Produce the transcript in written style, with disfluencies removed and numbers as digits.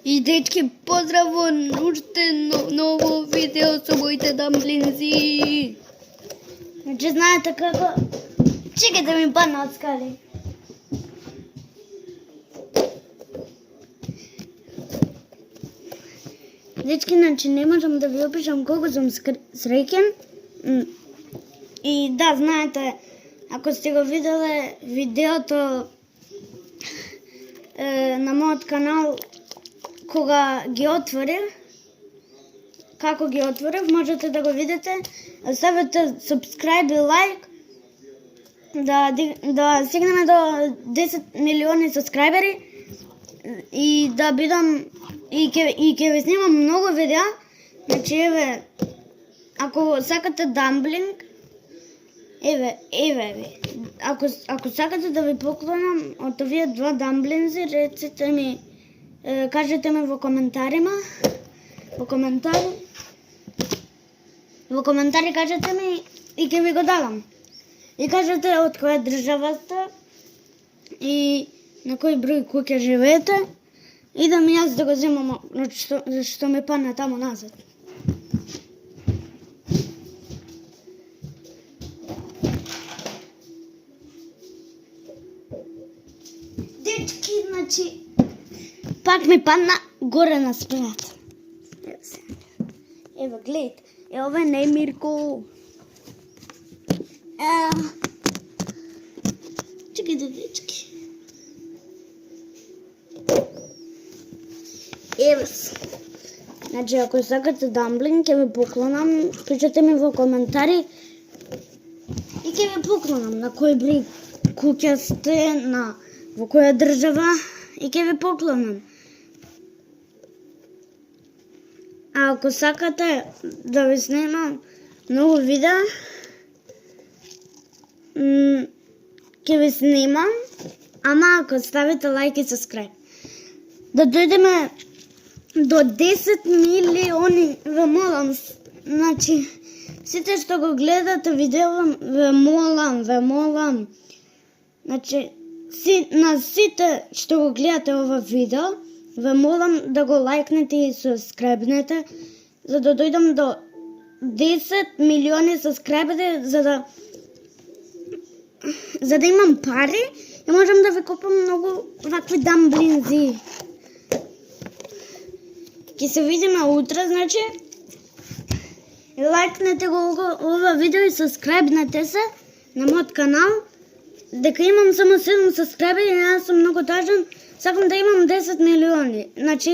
И дечки, поздраво, уште ново видео со моите дамблинзи. Значи знаете како... Чекај да ми падна од скали. Дечки, значи не можам да ви опишам колку сум среќен. И да, знаете, ако сте го виделе видеото на мојот канал кога ги отворив, како ги отворив, можете да го видите. Оставете subscribe и лайк да стигнеме до 10 милиони сабскрајбери и да бидам и ќе ви снимам многу видеа. Значи еве, ако сакате дамблинг, еве ви. Ако сакате да ви поклонам од овие два дамблинзи, реците ми, кажете ми во коментари кажете ми и ќе ви го дадам. И кажете од која држава сте и на кој број куќа живеете и да ми јас да го земам што ми падне таму назад. Дечки, значи, пак ми падна горе на спината. Ево, гледайте. Ево е Немирко. Чекайте, дечки. Ево се. Значи, ако сакате дамблинг, ќе ви поклонам. Пишете ми во коментари и ќе ви поклонам на кој број куќа сте, во која држава и ќе ви поклонам. А ако сакате да ви снимам многу видеа, ќе ви снимам, ама ако ставите лайк и subscribe. Да дојдеме до 10 милиони, ве молам, значи, сите што го гледате видео, ве молам. Значи, на сите што го гледате ова видео, ве молам да го лайкнете и сабскрајбнете, за да дојдам до 10 милиони сабскрајбери, за да имам пари и можам да ви купам многу вакви дамблинзи. Ќе се видиме утре, значи, лайкнете го ова видео и сабскрајбнете се на мојот канал. Дека имам само 7 сабскрајбери и јас сум многу тажен, сакам да имам 10 милиони. Значи,